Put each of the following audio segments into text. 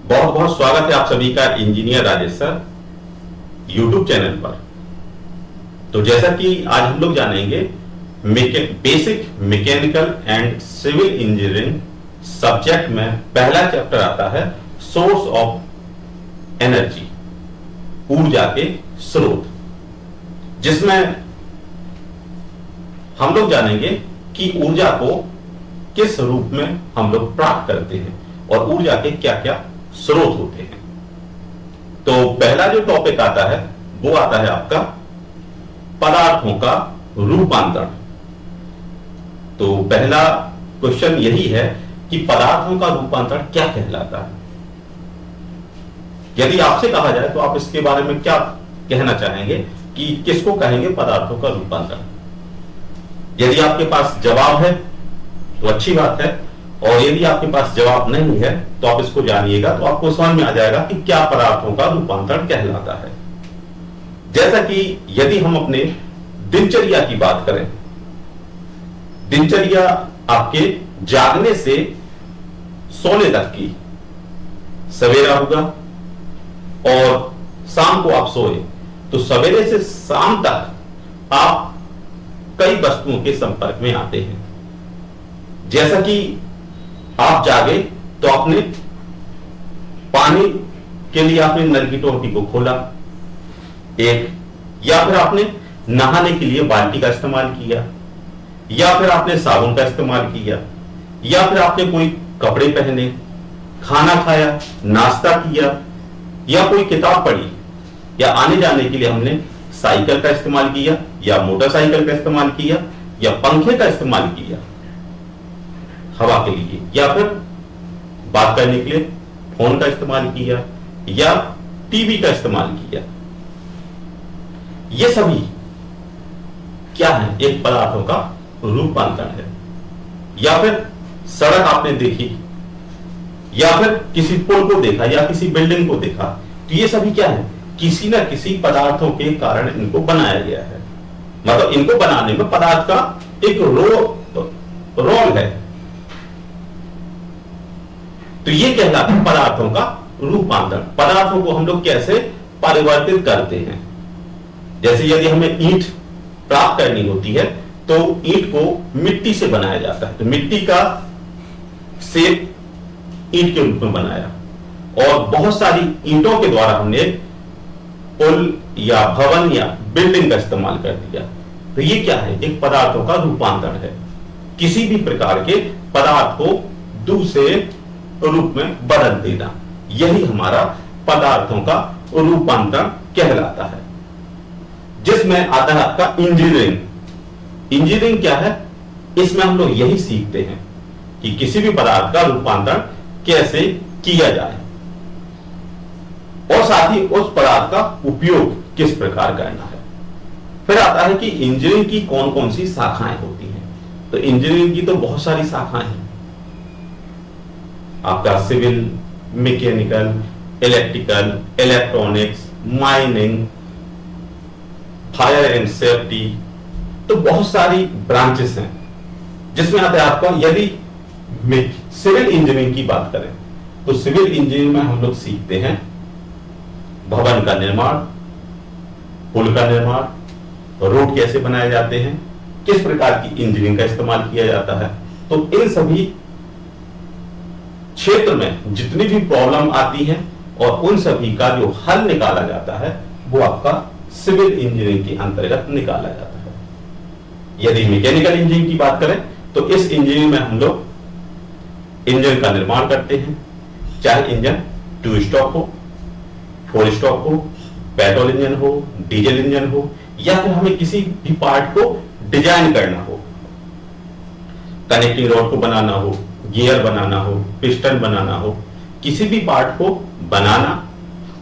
बहुत बहुत स्वागत है आप सभी का engineer Rajesh sir YouTube channel पर। तो जैसा कि आज हम लोग जानेंगे basic mechanical and civil engineering subject में पहला चैप्टर आता है सोर्स ऑफ एनर्जी, ऊर्जा के स्रोत, जिसमें हम लोग जानेंगे कि ऊर्जा को किस रूप में हम लोग प्राप्त करते हैं और ऊर्जा के क्या क्या स्रोत होते हैं। तो पहला जो टॉपिक आता है वो आता है आपका पदार्थों का रूपांतरण। तो पहला क्वेश्चन यही है कि पदार्थों का रूपांतरण क्या कहलाता है। यदि आपसे कहा जाए तो आप इसके बारे में क्या कहना चाहेंगे कि किसको कहेंगे पदार्थों का रूपांतरण। यदि आपके पास जवाब है तो अच्छी बात है, और यदि आपके पास जवाब नहीं है तो आप इसको जानिएगा, तो आपको समझ में आ जाएगा कि क्या पदार्थों का रूपांतरण कहलाता है। जैसा कि यदि हम अपने दिनचर्या की बात करें, दिनचर्या आपके जागने से सोने तक की, सवेरा होगा और शाम को आप सोए, तो सवेरे से शाम तक आप कई वस्तुओं के संपर्क में आते हैं। जैसा कि आप जागे तो आपने पानी के लिए आपने नल की टोटी को खोला एक, या फिर आपने नहाने के लिए बाल्टी का इस्तेमाल किया, या फिर आपने साबुन का इस्तेमाल किया, या फिर आपने कोई कपड़े पहने, खाना खाया, नाश्ता किया, या कोई किताब पढ़ी, या आने जाने के लिए हमने साइकिल का इस्तेमाल किया, या मोटरसाइकिल का इस्तेमाल किया, या पंखे का इस्तेमाल किया हवा के लिए, या फिर बात करने के लिए फोन का इस्तेमाल किया, या टीवी का इस्तेमाल किया। ये सभी क्या है? एक पदार्थों का रूपांतरण है। या फिर सड़क आपने देखी, या फिर किसी पुल को देखा, या किसी बिल्डिंग को देखा, तो ये सभी क्या है? किसी न किसी पदार्थों के कारण इनको बनाया गया है। मतलब इनको बनाने में पदार्थ का एक रोल है। तो ये कहलाता है पदार्थों का रूपांतरण। पदार्थों को हम लोग कैसे परिवर्तित करते हैं। जैसे यदि हमें ईंट प्राप्त करनी होती है तो ईंट को मिट्टी से बनाया जाता है, तो मिट्टी का शेप ईंट के रूप में बनाया, और बहुत सारी ईंटों के द्वारा हमने पुल या भवन या बिल्डिंग का इस्तेमाल कर दिया। तो ये क्या है? एक पदार्थों का रूपांतरण है। किसी भी प्रकार के पदार्थ को दूसरे रूप में बदल देना, यही हमारा पदार्थों का रूपांतरण कहलाता है। जिसमें आता है आपका इंजीनियरिंग। इंजीनियरिंग क्या है? इसमें हम लोग यही सीखते हैं कि किसी भी पदार्थ का रूपांतरण कैसे किया जाए, और साथ ही उस पदार्थ का उपयोग किस प्रकार करना है। फिर आता है कि इंजीनियरिंग की कौन कौन सी शाखाएं होती हैं। तो इंजीनियरिंग की तो बहुत सारी शाखाएं हैं। आपका civil, mechanical, electrical, electronics, mining, fire and safety, तो बहुत सारी ब्रांचेस हैं। जिसमें आता है आपका, यदि सिविल इंजीनियरिंग की बात करें तो सिविल इंजीनियरिंग में हम लोग सीखते हैं भवन का निर्माण, पुल का निर्माण, रोड कैसे बनाए जाते हैं, किस प्रकार की इंजीनियरिंग का इस्तेमाल किया जाता है। तो इन सभी क्षेत्र में जितनी भी प्रॉब्लम आती है और उन सभी का जो हल निकाला जाता है वो आपका सिविल इंजीनियरिंग के अंतर्गत निकाला जाता है। यदि मैकेनिकल इंजीनियरिंग की बात करें तो इस इंजीनियरिंग में हम लोग इंजन का निर्माण करते हैं, चाहे इंजन 2 स्ट्रोक हो, 4 स्ट्रोक हो, पेट्रोल इंजन हो, डीजल इंजन हो, या फिर हमें किसी भी पार्ट को डिजाइन करना हो, कनेक्टिंग रॉड को बनाना हो, गियर बनाना हो, पिस्टन बनाना हो, किसी भी पार्ट को बनाना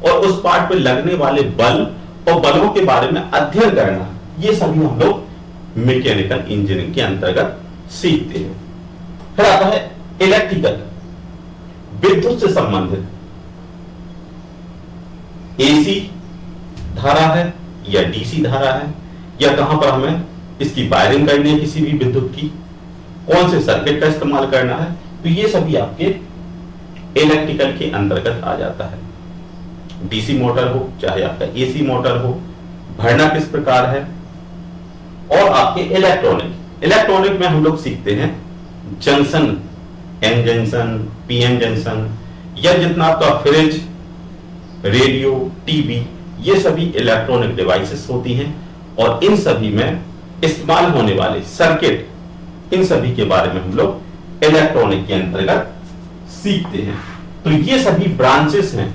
और उस पार्ट पे लगने वाले बल्ब और बल्बों के बारे में अध्ययन करना, ये सभी हम लोग मैकेनिकल इंजीनियरिंग के अंतर्गत सीखते हैं। फिर आता है इलेक्ट्रिकल, विद्युत से संबंधित, एसी धारा है या डीसी धारा है, या कहां पर हमें इसकी वायरिंग करनी है किसी भी विद्युत की, कौन से सर्किट का इस्तेमाल करना है। तो ये सभी आपके इलेक्ट्रिकल के अंतर्गत आ जाता है। डीसी मोटर हो चाहे आपका एसी मोटर हो, भरना किस प्रकार है। और आपके इलेक्ट्रॉनिक में हम लोग सीखते हैं junction, N junction, PN junction, या जितना आपका फ्रिज, रेडियो, टीवी, ये सभी इलेक्ट्रॉनिक डिवाइसेस होती हैं और इन सभी में इस्तेमाल होने वाले सर्किट, इन सभी के बारे में हम लोग इलेक्ट्रॉनिक के अंतर्गत सीखते हैं। तो ये सभी ब्रांचेस हैं।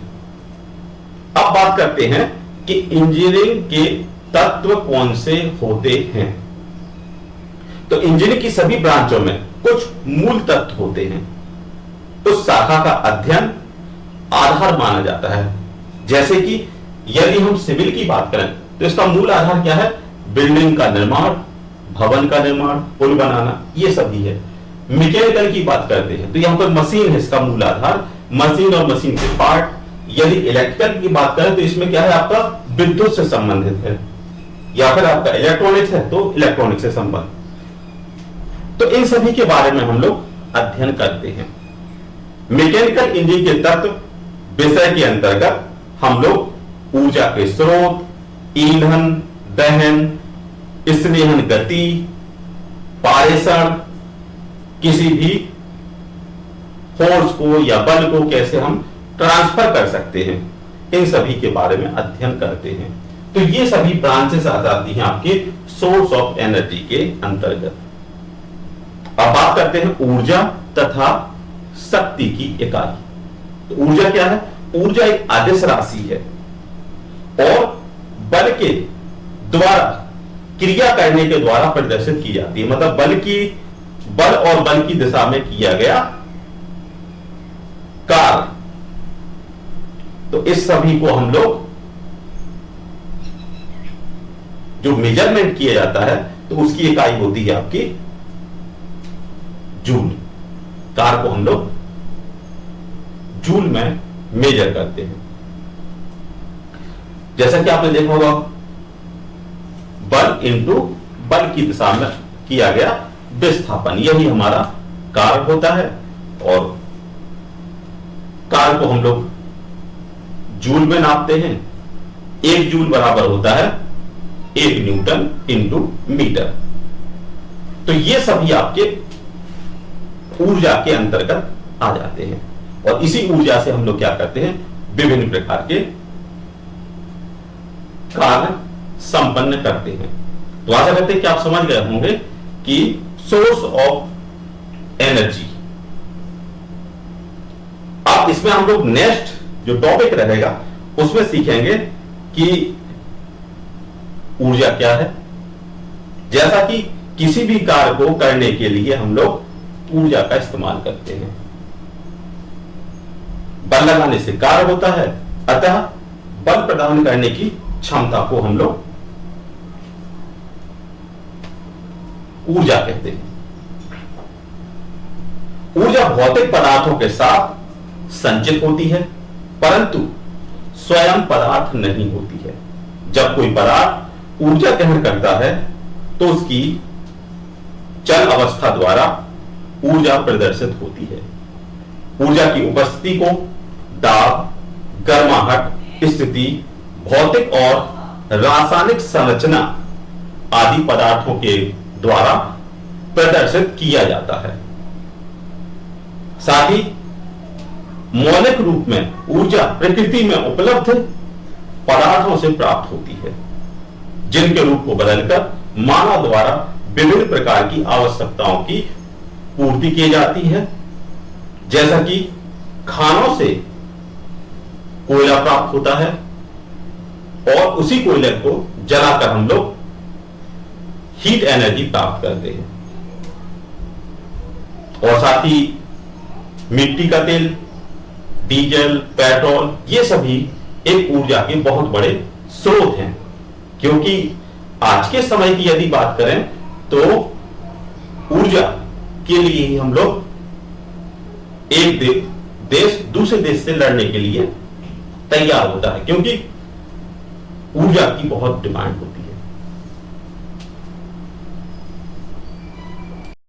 अब बात करते हैं कि इंजीनियरिंग के तत्व कौन से होते हैं। तो इंजीनियरिंग की सभी ब्रांचों में कुछ मूल तत्व होते हैं। उस शाखा का अध्ययन आधार माना जाता है। जैसे कि यदि हम सिविल की बात करें तो इसका मूल आधार क्या है? बिल्डिंग का निर्माण, भवन का निर्माण, पुल बनाना, ये सभी है। मैकेनिकल की बात करते हैं तो यहां पर मशीन है इसका मूल आधार, मशीन और मशीन के पार्ट। यदि इलेक्ट्रिकल की बात करें तो इसमें क्या है? आपका विद्युत से संबंधित है, या फिर आपका इलेक्ट्रॉनिक्स है तो इलेक्ट्रॉनिक से संबंध। तो इन सभी के बारे में हम लोग अध्ययन करते हैं। मैकेनिकल इंजन के तत्व विषय के अंतर्गत हम लोग ऊर्जा के स्रोत, ईंधन, दहन, स्नेहन गति, पारेषण, किसी भी फोर्स को या बल को कैसे हम ट्रांसफर कर सकते हैं, इन सभी के बारे में अध्ययन करते हैं। तो ये सभी ब्रांचेस आ जाती हैं आपके सोर्स ऑफ एनर्जी के अंतर्गत। अब बात करते हैं ऊर्जा तथा शक्ति की इकाई। तो ऊर्जा क्या है? ऊर्जा एक आदेश राशि है और बल के द्वारा, क्रिया करने के द्वारा प्रदर्शित की जाती है। मतलब बल और बल की दिशा में किया गया कार्य। तो इस सभी को हम लोग जो मेजरमेंट किया जाता है तो उसकी इकाई होती है आपकी जूल। कार को हम लोग जूल में मेजर करते हैं। जैसा कि आपने देखा होगा, बल इंटू बल की दिशा में किया गया विस्थापन, यही हमारा कार होता है। और कार को हम लोग जूल में नापते हैं। 1 जूल बराबर होता है 1 न्यूटन इंटू मीटर। तो ये सभी आपके ऊर्जा के अंतर्गत आ जाते हैं और इसी ऊर्जा से हम लोग क्या करते हैं? विभिन्न प्रकार के कार्य संपन्न करते हैं। तो आशा करते हैं कि आप समझ गए होंगे कि सोर्स ऑफ एनर्जी। अब इसमें हम लोग नेक्स्ट जो टॉपिक रहेगा उसमें सीखेंगे कि ऊर्जा क्या है। जैसा कि किसी भी कार्य को करने के लिए हम लोग ऊर्जा का इस्तेमाल करते हैं। बल लगाने से कार्य होता है, अतः बल प्रदान करने की क्षमता को हम लोग ऊर्जा कहते हैं। ऊर्जा भौतिक पदार्थों के साथ संचित होती है परंतु स्वयं पदार्थ नहीं होती है। जब कोई पदार्थ ऊर्जा ग्रहण करता है तो उसकी चल अवस्था द्वारा ऊर्जा प्रदर्शित होती है। ऊर्जा की उपस्थिति को दाब, गर्माहट, स्थिति, भौतिक और रासायनिक संरचना आदि पदार्थों के द्वारा प्रदर्शित किया जाता है। साथ ही मौलिक रूप में ऊर्जा प्रकृति में उपलब्ध पदार्थों से प्राप्त होती है जिनके रूप को बदलकर मानव द्वारा विभिन्न प्रकार की आवश्यकताओं की पूर्ति की जाती है। जैसा कि खानों से कोयला प्राप्त होता है और उसी कोयले को जलाकर हम लोग हीट एनर्जी प्राप्त करते हैं। और साथ ही मिट्टी का तेल, डीजल, पेट्रोल, ये सभी एक ऊर्जा के बहुत बड़े स्रोत हैं। क्योंकि आज के समय की यदि बात करें तो ऊर्जा के लिए ही हम लोग एक देश दूसरे देश से लड़ने के लिए तैयार होता है, क्योंकि ऊर्जा की बहुत डिमांड होती है।